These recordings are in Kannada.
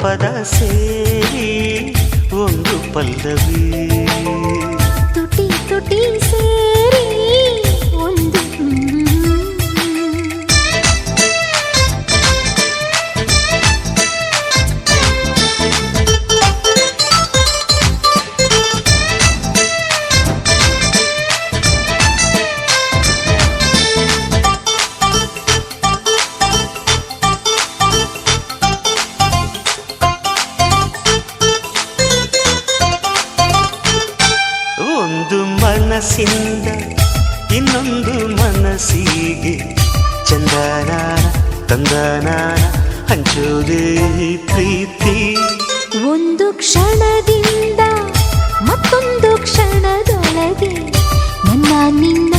ಪದ ಸೇರಿ ಒಂದು ಪಲ್ಲವಿ ತುಟಿ ತುಟಿ ಸೇರಿ ಒಂದು ಮನಸ್ಸಿಂದ ಇನ್ನೊಂದು ಮನಸ್ಸಿಗೆ ಚಂದನ ತಂದನ ಹಂಚೋದೇ ಪ್ರೀತಿ ಒಂದು ಕ್ಷಣದಿಂದ ಮತ್ತೊಂದು ಕ್ಷಣದೊಳಗೆ ನನ್ನ ನಿನ್ನ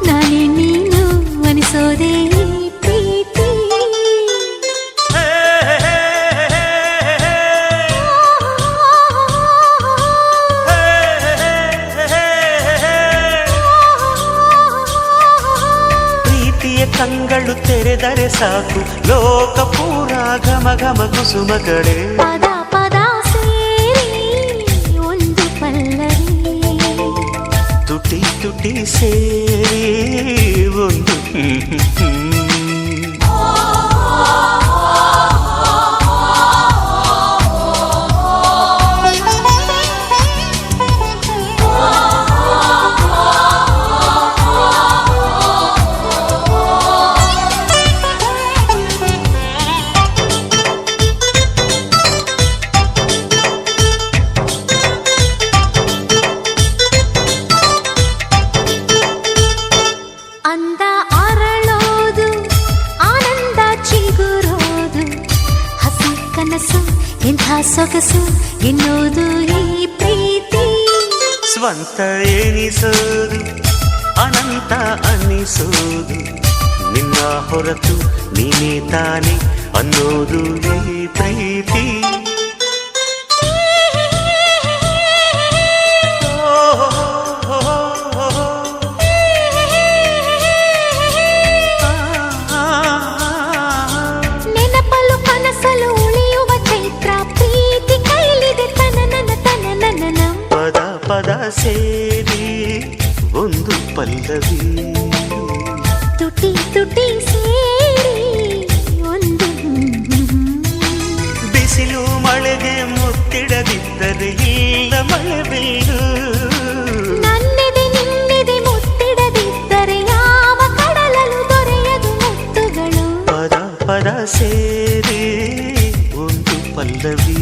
ನಾನೇ ನೀನು ಅನಿಸೋದೇ ಪ್ರೀತಿ ಕಂಗಳು ತೆರೆದರೆ ಸಾಕು ಲೋಕ ಪೂರ ಘಮ ಘಮ ಕುಸುಮ ಕಡೆ ಪದ ಪದ ಸೇರಿ ಒಂದು ಪಲ್ಲವಿ ತುಟಿ ತುಟಿ ಸೇರಿ ಒಂದು ಎಂಥ ಸೊಗಸು ಎನ್ನುವುದು ಈ ಪ್ರೀತಿ ಸ್ವಂತ ಎನಿಸೋದು ಅನಂತ ಅನ್ನಿಸೋದು ನಿನ್ನ ಹೊರತು ನೀನೇ ತಾನೆ ಅನ್ನೋದು ಈ ಪ್ರೀತಿ ನೆನಪಲು ಕನಸಲು ಉಳಿಯುವ ಚೈತ್ರ ಪ್ರೀತಿ ಕೈಲಿದೆ ತನನನ ಪದ ಪದ ಸೇರಿ ಒಂದು ಪಲ್ಲವಿ ತುಟಿ ತುಟಿ ಸೇರಿ ಒಂದು ಬಿಸಿಲು ಮಳೆಗೆ ಮುತ್ತಿಡದಿದ್ದರೆ ಇಲ್ಲ ಮಳೆ ಬೀಳು ನನ್ನೆದೆ ನಿನ್ನೆದೆ ಮುತ್ತಿಡದಿದ್ದರೆ ಯಾವ ಕಡಲಲು ದೊರೆಯದು ಮುತ್ತುಗಳು ಪದ ಪದ ಸೇರಿ ಒಂದು ಪಲ್ಲವಿ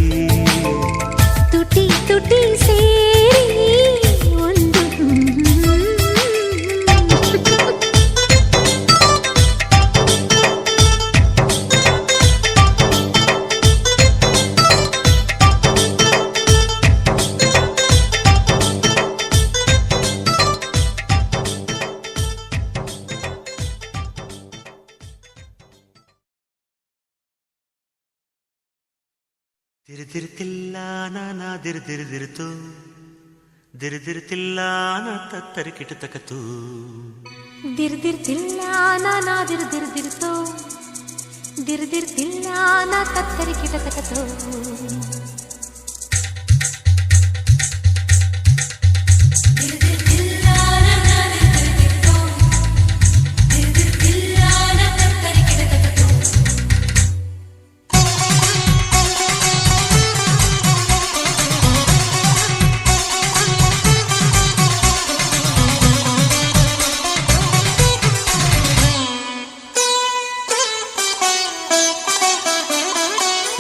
ತುಟಿ ತುಟಿ ಸೇರಿ ಒಂದು ದಿರ್ದಿರ್ತಿಲ್ಲ ನಾನಾ ದಿರ್ದಿರ್ದಿರ್ತು ದಿರ್ದಿರ್ತಿಲ್ಲ ನಾ ತತ್ತರಿಕಿಟ ತಕತು ದಿರ್ದಿರ್ತಿಲ್ಲ ನಾನಾ ದಿರ್ದಿರ್ದಿರ್ತೋ ದಿರ್ದಿರ್ತಿಲ್ಲ ನಾ ತತ್ತರಿಕಿಟ ತಕತೋ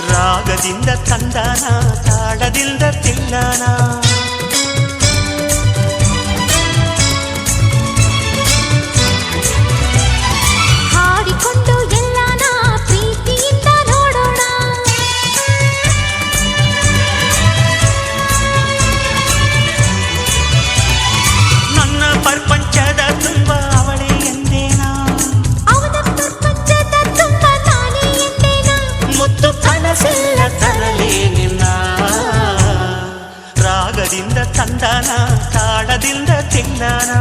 ರಾಗದಿಂದ ತಂದಾನ ತಾಳದಿಂದ ತಿಲ್ಲಾನ ಹಾಡಿಕೊಂಡು ಎಲ್ಲಾನ ಪ್ರೀತಿಯಿಂದ ನೋಡೋಣ ನನ್ನ ಪ್ರಪಂಚದ ತುಂಬ ಅವಳೇ ಎಂದೇನಾ ಅವನ ಪ್ರಪಂಚದ ತುಂಬ ನಾನೇ ಎಂದೇನಾ ಮುತ್ತು ಕನಸೆಲ್ಲ ತರಲೇ ನಿನ್ನ ರಾಗದಿಂದ ತಂದಾನ ತಾಳದಿಂದ ತಿಲ್ಲಾನ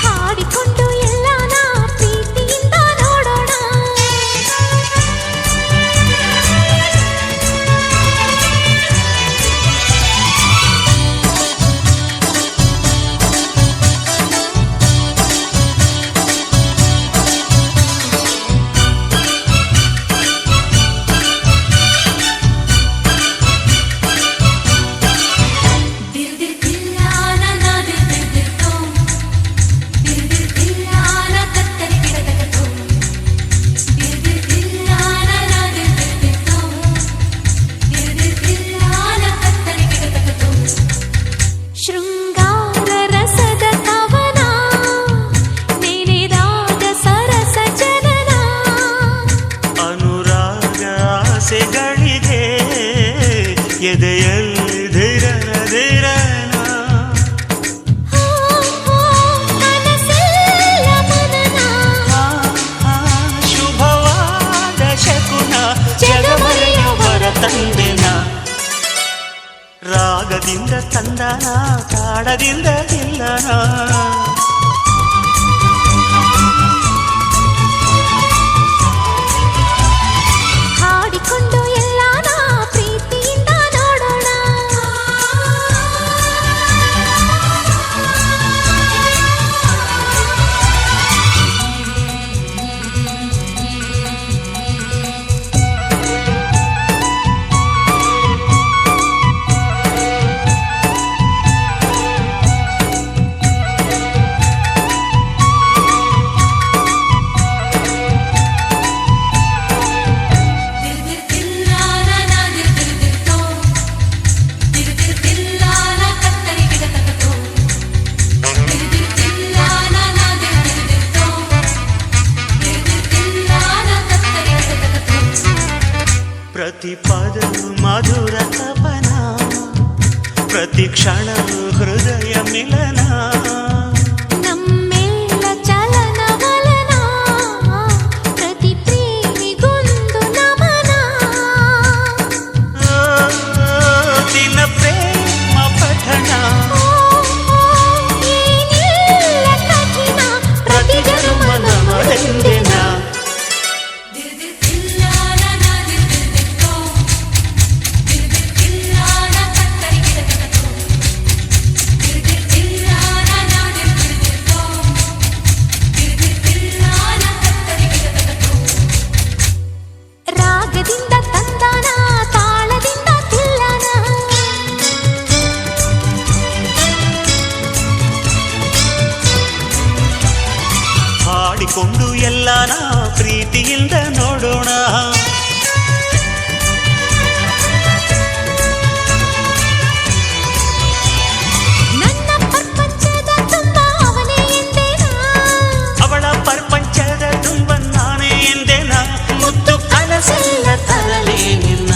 ಹಾಡಿಕೊಂಡು ಎಲ್ಲಾನ ತಂದನ ತಾಳದಿಂದ ತಿಲ್ಲನ ಹಾಡಿಕೊಂಡು ಎಲ್ಲಾನ ಪ್ರೀತಿಯಿಂದ ನೋಡೋಣ ಪ್ರತಿ ಪದ ಮಧುರ ತಪನ ಪ್ರತಿ ಕ್ಷಣ ಹೃದಯ ಮಿಲನ ನಮ್ಮೆಲ್ಲ ಚಲನ ವಲನ ಪ್ರತಿ ಪ್ರೇಮಿಗೊಂದು ನಮನ ದಿನ ಪ್ರೇಮ ಪಠಣ ಏನಿಲ್ಲ ಕಠಿಣ ಪ್ರತಿ ಜನ್ಮ ನಮದೆಂದಿನ ರಾಗದಿಂದ ತಂದನ ತಾಳದಿಂದ ತಿಲ್ಲನ ಹಾಡಿಕೊಂಡು ಎಲ್ಲಾನ ಪ್ರೀತಿಯಿಂದ ನೋಡೋಣ ನನ್ನ ಪ್ರಪಂಚದ ತುಂಬ ಅವನೇ ಎಂದೇನಾ ಅವಳ ಪ್ರಪಂಚದ ತುಂಬ ನಾನೇ ಎಂದೆನ ಮುತ್ತು ಕನಸೆಲ್ಲ ತರಲೇ ನಿನ್ನ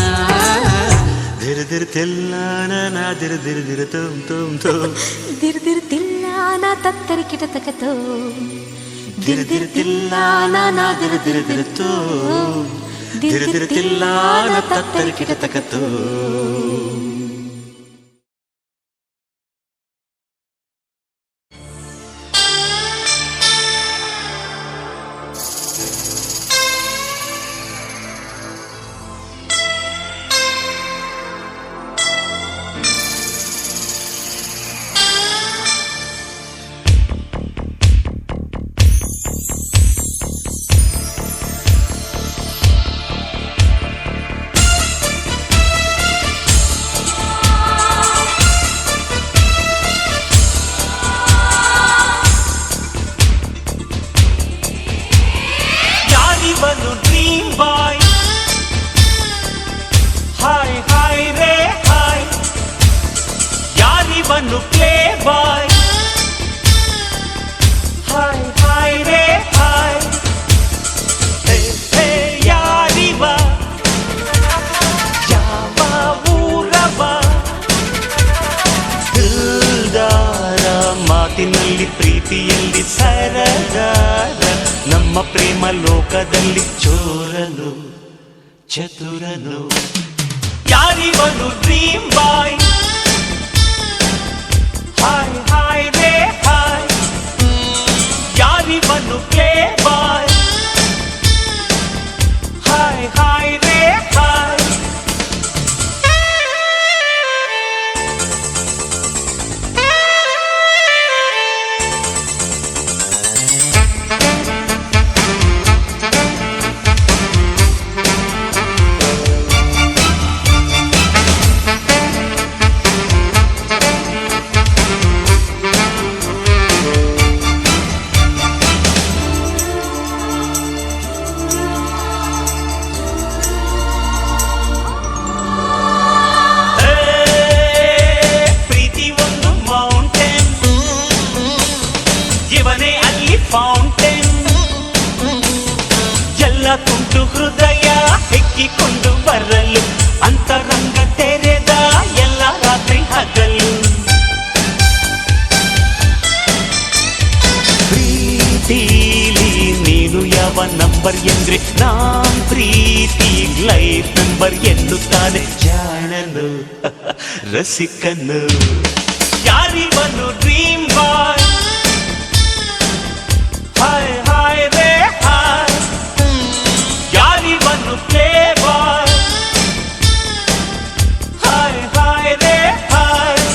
ದಿರ್ದಿರ್ತಿಲ್ಲಾನ ನಾ ದಿರ್ದಿರ್ದಿರ ತುಮ್ ತುಮ್ ತುಮ್ ದಿರ್ದಿರ್ತಿಲ್ಲಾನ ತತ್ತರಿ ಕಿಟತಕತೋ ದಿರ್ದಿರ್ತಿಲ್ಲಾನ ನಾ ದಿರ್ದಿರ್ದಿರ ತುಮ್ ದಿರ್ದಿರ್ತಿಲ್ಲಾನ ತತ್ತರಿ ಕಿಟತಕತೋ ಯಾರಿವನು ಡ್ರೀಮ್ ಬಾಯ್ ಹಾಯ್ ಹಾಯ್ ರೇ ಹಾಯ್ ಯಾರಿವನು ಪ್ಲೇ ಬಾಯ್ ಹಾಯ್ ಹಾಯ್ ರೇ ಹಾಯ್ ಹೇ ಹೇ ಯಾರಿವ ಯಾವ ಊರವ ದಿಲ್ದಾರ ಮಾತಿನಲ್ಲಿ ಪ್ರೀತಿಯಲ್ಲಿ ಸರದಾರ ನಮ್ಮ ಪ್ರೇಮ ಲೋಕದಲ್ಲಿ ಚೋರನು ಚತುರನು ಯಾರಿವನು ಡ್ರೀಮ್ ಬಾಯ್ ಹಾಯ್ ಹಾಯ್ ರೇ ಹಾಯ್ ಯಾರಿವನು ಪ್ಲೇ ಬಾಯ್ ಹಾಯ್ ಹಾಯ್ ರೇ ಹಾಯ್ ಫೌಂಟೇನ್ ಎಲ್ಲ ತುಂಟು ಹೃದಯ ಹೆಕ್ಕಿಕೊಂಡು ಬರಲು ಅಂತರಂಗ ತೆರೆದ ಎಲ್ಲ ರಾತ್ರಿ ಹಗಲು ಪ್ರೀತಿಲಿ ನೀನು ಯಾವ ನಂಬರ್ ಎಂದ್ರೆ ನಾನ್ ಪ್ರೀತಿ ಲೈಫ್ ನಂಬರ್ ಎನ್ನುತ್ತಾನೆ ಜಾಣನು ರಸಿಕನು ಯಾರಿವನು ಡ್ರೀಮ್ ಬಾಯ್ ಹಾಯ್ ಹಾಯ್ ರೇ ಹಾಯ್ ಯಾರಿವನು ಪ್ಲೇ ಬಾಯ್ ಹಾಯ್ ಹಾಯ್ ರೇ ಹಾಯ್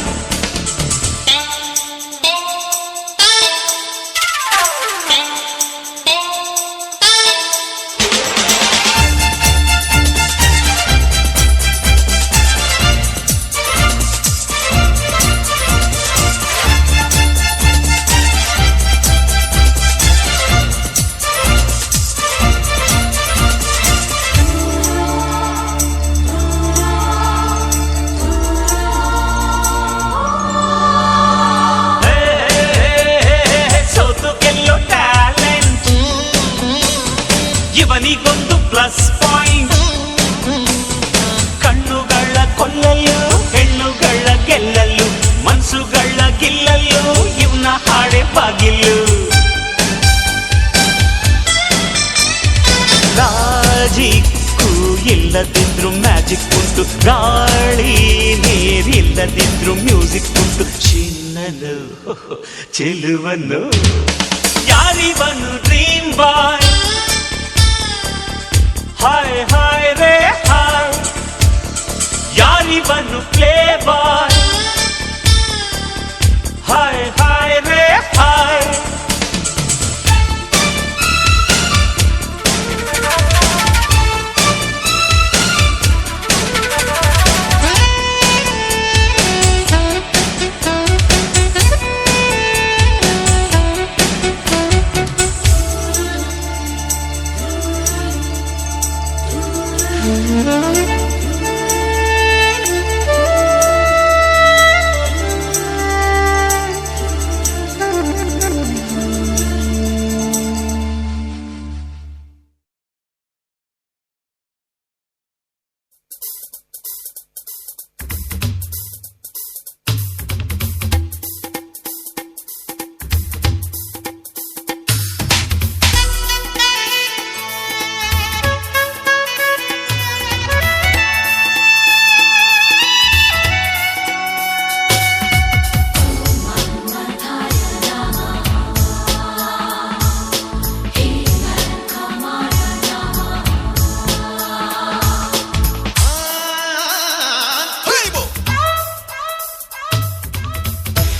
ಇವನಿಗೊಂದು ಪ್ಲಸ್ ಪಾಯಿಂಟ್ ಕಣ್ಣುಗಳ ಕೊಲ್ಲಲು ಹೆಣ್ಣುಗಳ ಗೆಲ್ಲಲು ಮನ್ಸುಗಳ ಗಿಲ್ಲಲು ಇವನ ಹಾಡೆ ಬಾಗಿಲು ಲಾಜಿಕ್ಕು ಇಲ್ಲದಿದ್ರು ಮ್ಯಾಜಿಕ್ ಉಂಟು ಗಾಳಿ ನೀರಿಲ್ಲದಿದ್ರು ಮ್ಯೂಸಿಕ್ ಉಂಟು ಚಿನ್ನನು ಚೆಲುವನು ಯಾರಿವನು ಡ್ರೀಮ್ ಬಾಯ್ ಹಾಯ್ ಹಾಯ್ ರೇ ಹಾಯ್ ಯಾರಿವನು ಪ್ಲೇ ಬಾಯ್ ಹಾಯ್ ಹಾಯ್ ರೇ ಹಾಯ್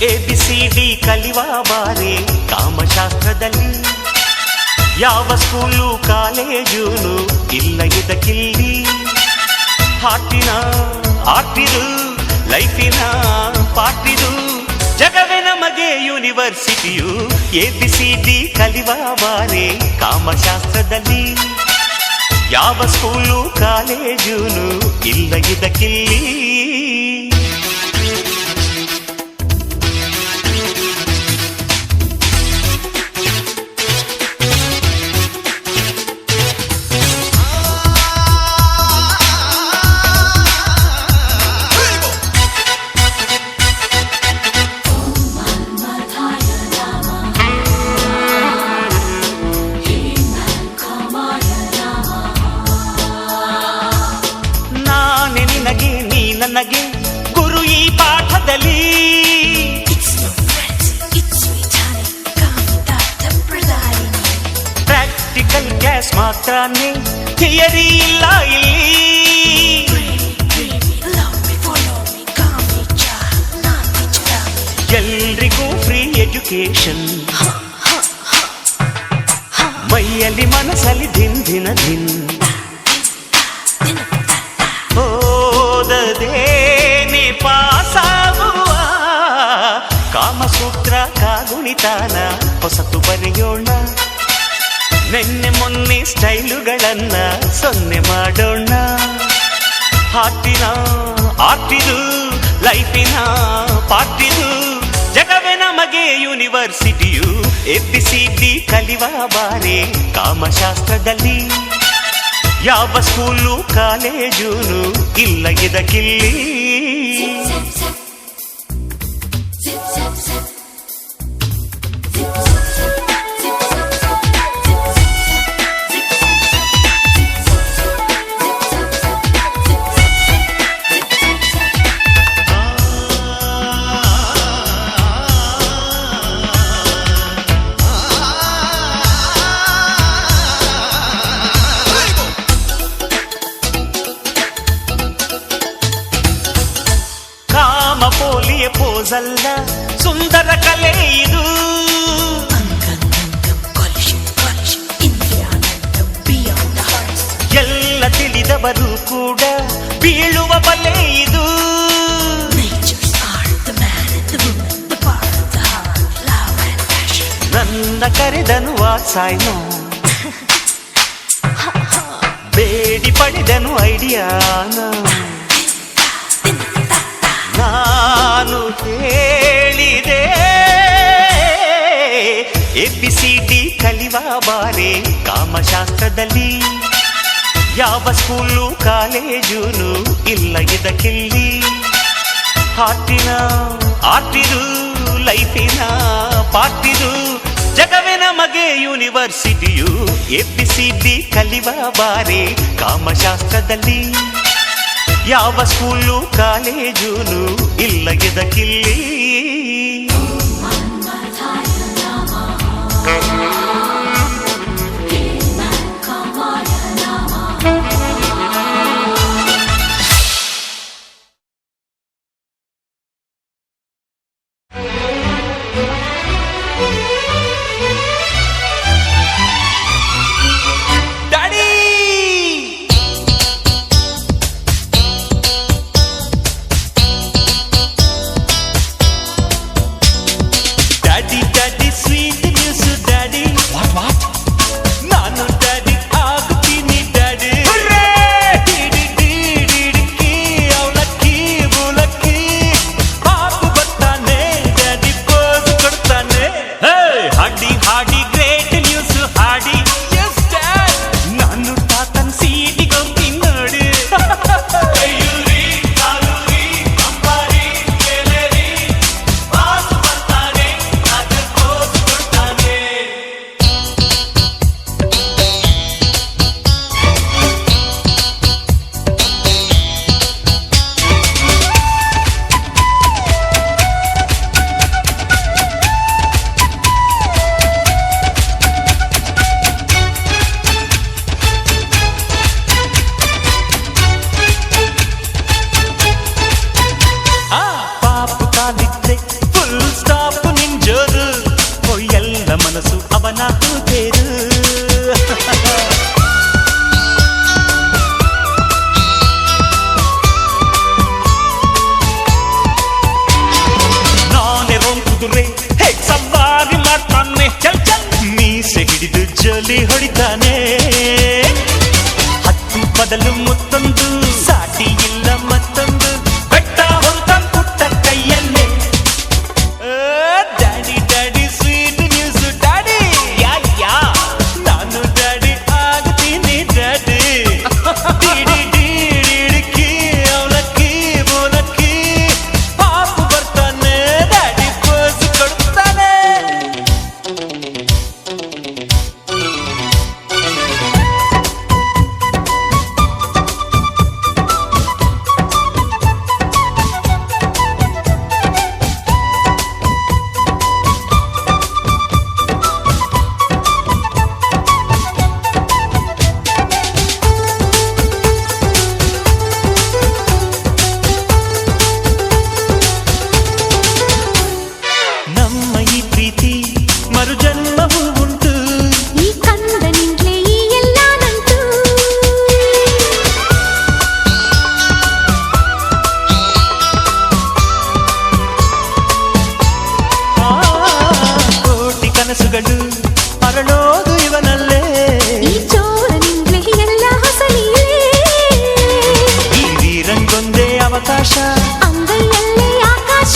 ABCD ಕಲಿವ ಬಾರಿ ಕಾಮಶಾಸ್ತ್ರದಲ್ಲಿ ಯಾವ ಸ್ಕೂಲು ಕಾಲೇಜೂನು ಇಲ್ಲ ಇದಕ್ಕಿಲ್ಲಿ ಹಾಟಿನ ಆಟಿದು ಲೈಫಿನ ಪಾಟಿದು ಜಗವೇ ನಮಗೆ ಯೂನಿವರ್ಸಿಟಿಯು ABCD ಕಲಿವ ಬಾರಿ ಕಾಮಶಾಸ್ತ್ರದಲ್ಲಿ ಯಾವ ಸ್ಕೂಲು ಕಾಲೇಜೂನು ಇಲ್ಲ ಇದಕ್ಕಿಲ್ಲಿ ನನಗೆ ಗುರು ಈ ಪಾಠದಲ್ಲಿ ಪ್ರಾಕ್ಟಿಕಲ್ ಕ್ಲಾಸ್ ಮಾತ್ರನೇ ಥಿಯರಿ ಇಲ್ಲ ಇಲ್ಲಿ ಎಲ್ರಿಗೂ ಫ್ರೀ ಎಜುಕೇಶನ್ ಮೈಯಲ್ಲಿ ಮನಸ್ಸಲ್ಲಿ ದಿನ ದಿನ ದಿನ ಓದದೇನೆ ಪಾಸಾಗುವ ಕಾಮಸೂತ್ರ ಕಾಗುಣಿತಾನ ಹೊಸತು ಬರೆಯೋಣ ನೆನ್ನೆ ಮೊನ್ನೆ ಸ್ಟೈಲುಗಳನ್ನ ಸೊನ್ನೆ ಮಾಡೋಣ ಹಾಟಿನ ಆಟಿದು ಲೈಫಿನ ಪಾಟಿದು ಜಗವೇ ನಮಗೆ ಯೂನಿವರ್ಸಿಟಿಯು ABCD ಕಲಿವ ಬಾರಿ ಕಾಮಶಾಸ್ತ್ರದಲ್ಲಿ ಯಾವ ಸ್ಕೂಲು ಕಾಲೇಜೂನು ಇಲ್ಲ ಇದಕ್ಕಿಲ್ಲಿ ಪೋಸ್ ಅಲ್ಲ ಸುಂದರ ಕಲೆ ಇದು. ಎಲ್ಲ ತಿಳಿದವರು ಕೂಡ ಬೀಳುವ ಬಲೆ ಇದು. ನನ್ನ ಕರೆದನು ವಾತ್ಸಾಯ್ನು, ಬೇಡಿ ಪಡೆದನು ಐಡಿಯಾನ. ನಾನು ಹೇಳಿದೆ ABCD ಕಲಿವ ಬಾರೆ ಕಾಮಶಾಸ್ತ್ರದಲ್ಲಿ. ಯಾವ ಸ್ಕೂಲು ಕಾಲೇಜೂನು ಇಲ್ಲ ಇದಕ್ಕಿಲ್ಲಿ. ಹಾಟಿನ ಆಟಿದು ಲೈಫಿನ ಪಾಟಿದು ಜಗವೇ ನಮಗೆ ಯೂನಿವರ್ಸಿಟಿಯು. ABCD ಕಲಿವ ಬಾರೆ ಕಾಮಶಾಸ್ತ್ರದಲ್ಲಿ. ಯಾವ ಸ್ಕೂಲು ಕಾಲೇಜೂನು ಇಲ್ಲ ಇದಕ್ಕಿಲ್ಲಿ. ಜೋಲಿ ಹೊಡಿತಾನೆ ಹತ್ತು ಬದಲು ಮುತ್ತೊಂದು ಸಾಟಿ ಇಲ್ಲ ಮತ್ತೊಂದು ಬೆಟ್ಟ ಹೊಂತ ಪುಟ್ಟ ಕೈಯಲ್ಲೇ daddy daddy sweet news daddy ಯಾ ನಾನು ಡ್ಯಾಡಿ ಆಗ್ತೀನಿ ಡ್ಯಾಡಿ ಡಿಡಿ ಡಿಡಿಡಿಕ್ಕಿ ಅವಲಕ್ಕಿ ಬೋಲಕ್ಕಿ ಪಾಪು ಬರ್ತಾನೆ ಡ್ಯಾಡಿ ಪೋಸ್ ಕೊಡ್ತಾನೆ. ಮರುಜನ್ಮವೂ ಉಂಟು ಈ ಕಂದನಿಂದಲೇ ಈ ಎಲ್ಲ ನಂಟು ಕೋಟಿ ಕನಸುಗಳು ಅರಳೋದು ಇವನಲ್ಲೇ ಈ ಚೋರನಿಂದಲೇ ಎಲ್ಲ ಹೊಸ ಲೀಲೆ ಈ ವೀರಂಗೊಂದೇ ಅವಕಾಶ ಅಂಗೈಯಲ್ಲೇ ಆಕಾಶ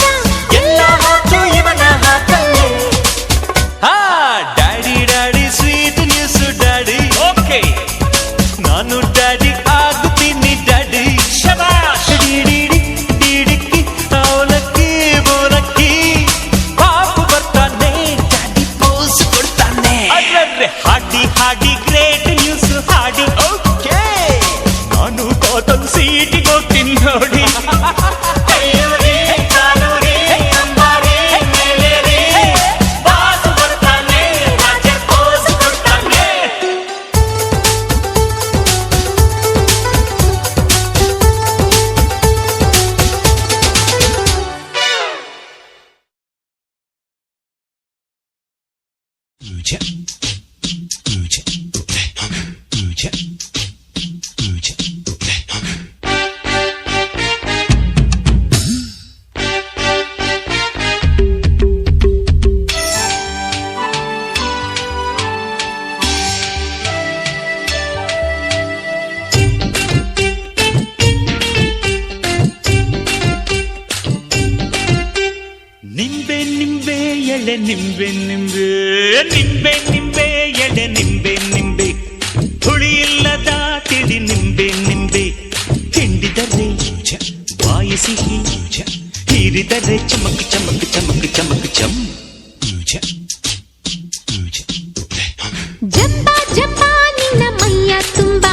ಎಲ್ಲ ಹೊತ್ತು ಇವನ ಹಾಕಲ್ಲೇ. Daddy daddy sweet news daddy okay ನಾನು ಡ್ಯಾಡಿ ಆಗುತ್ತೀನಿ ಡ್ಯಾಡಿ ಶಬಾಷ್ ಡಿಡಿಡಿ ಡಿಡಿಕ್ಕಿ ಅವಲಕ್ಕಿ ಬೋಲಕ್ಕಿ ಪಾಪು ಬರ್ತಾನೆ ಡ್ಯಾಡಿ ಪೋಸ್ ಕೊಡ್ತಾನೆ. ಅರ್ರೆ ಹಾಡಿ ಹಾಡಿ ಗ್ರೇಟ್ ನ್ಯೂಸ್ ಹಾಡಿ ಓಕೆ ನಾನು ಕಾಟನ್ ಸೀಟಿಗೆ ಹೋಗ್ತೀನಿ ನೋಡಿ. ನಿಂಬೆ ನಿಂಬೆ ಎಡೆ ನಿಂಬೆ ನಿಂಬೆ ಹುಳಿ ಇಲ್ಲದ ತಿಳಿ ನಿಂಬೆ ನಿಂಬೆ ಹಿಂಡಿದರೆ ಬಾಯಿ ಸಿಹಿ ಹೀರಿದರೆ ಚಮಕ್ ಚಮಕ್ ಚಮಕ್ ಚಮಕ್ ಚಮ್ ಜಂಬ ಜಂಬ ನಿನ್ನ ಮೈಯ ತುಂಬ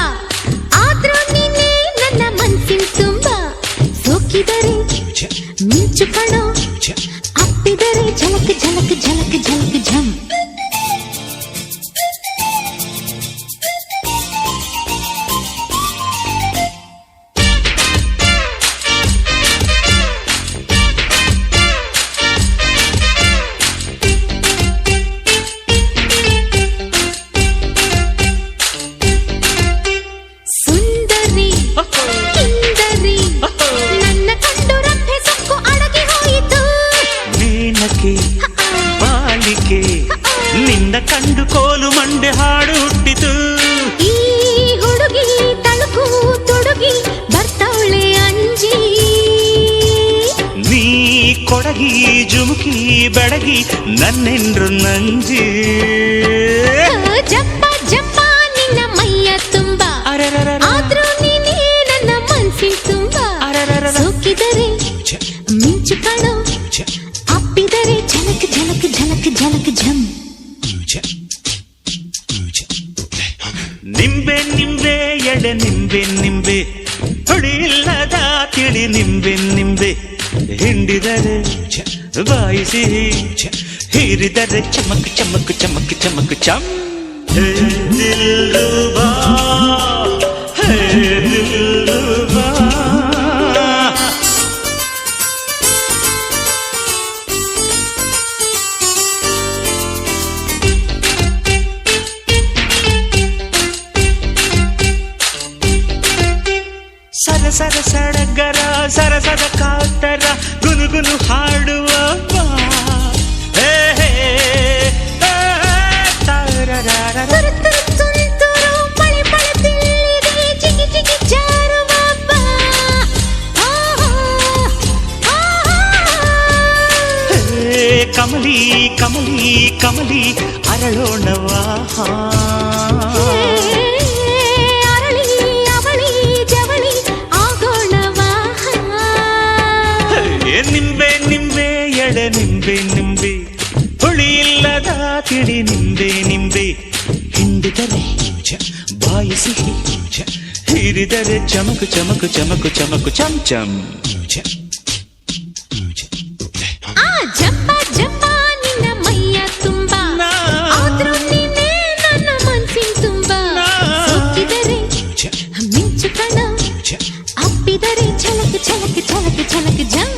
ಆದ್ರೂ ನೀನೇ ನನ್ನ ಮನ್ಸಿನ ತುಂಬ ಸೋಕಿದರೆ ಮಿಂಚು ಕಣೋ ಅಪ್ಪಿದರೆ ಝಲಕ್ ಝಲಕ್ ಝಲಕ್ ಝಲಕ್ ಝಮ್ ಬಾಲಿಕೆ ನಿನ್ನ ಕಂಡು ಕೋಲು ಮಂಡೆ ಹಾಡು ಹುಟ್ಟಿತು ಈ ಹುಡುಗಿ ತಳುಕು ತೊಡುಗಿ ಬರ್ತಾವಳೆ ಅಂಜಿ ನೀ ಕೊಡಗಿ ಜುಮುಕಿ ಬೆಡಗಿ ನನ್ನೆಂಡ್ರು ನಂಜಿ ಜಂಬ ಜಂಬ ನಿನ್ನ ಮೈಯ ತುಂಬ ಆದ್ರೂ ನೀನೇ ನನ್ನ ಮನ್ಸಿನ ತುಂಬ ಸೋಕಿದರೆ ಮಿಂಚು ಕಣೋ ಅಪ್ಪಿದರೆ ಝಲಕ್ ಝಲಕ್ ಝಲಕ್ ಝಲಕ್ ಝಮ್ ನಿಂಬೆ ನಿಂಬೆ ಎಡೆ ನಿಂಬೆ ನಿಂಬೆ ಹುಳಿ ಇಲ್ಲದ ತಿಳಿ ನಿಂಬೆ ನಿಂಬೆ ಹಿಂಡಿದರೆ ಬಾಯಿ ಸಿಹಿ ಹೀರಿದರೆ ಚಮಕ್ ಚಮಕ್ ಚಮಕ್ ಚಮಕ್ ಚಮ್ ದಿಲ್ರುಬಾ ದಿಲ್ರುಬಾ ಸರಸರ ಸಡಗರ ಸರಸದ ಕಾತರ ಗುನುಗುನು ಹಾಡುವ ಕಮಲಿ ಕಮಲಿ ಕಮಲಿ ಅರಳೋಣವಾ ನಿಂಬೆ ನಿಂಬೆ ಎಡೆ ನಿಂಬೆ ನಿಂಬೆ ಹುಳಿ ಇಲ್ಲದ ತಿಳಿ ನಿಂಬೆ ನಿಂಬೆ ಹಿಂಡಿದರೆ ಬಾಯಿ ಸಿಹಿ ಹೀರಿದರೆ ಚಮಕು ಚಮಕು ಚಮಕು ಚಮಕು ಚಮ್ ಚಮ್ ಜಂಬ ಜಂಬ ನಿನ್ನ ಮೈಯ ತುಂಬ ಆದ್ರೂ ನೀನೇ ನನ್ನ ಮನ್ಸಿನ ತುಂಬ ಸೋಕಿದರೆ ಮಿಂಚು ಕಣ ಅಪ್ಪಿದರೆ ಝಲಕ್ ಝಲಕ್ ಝಲಕ್ ಝಲಕ್ ಝಮ್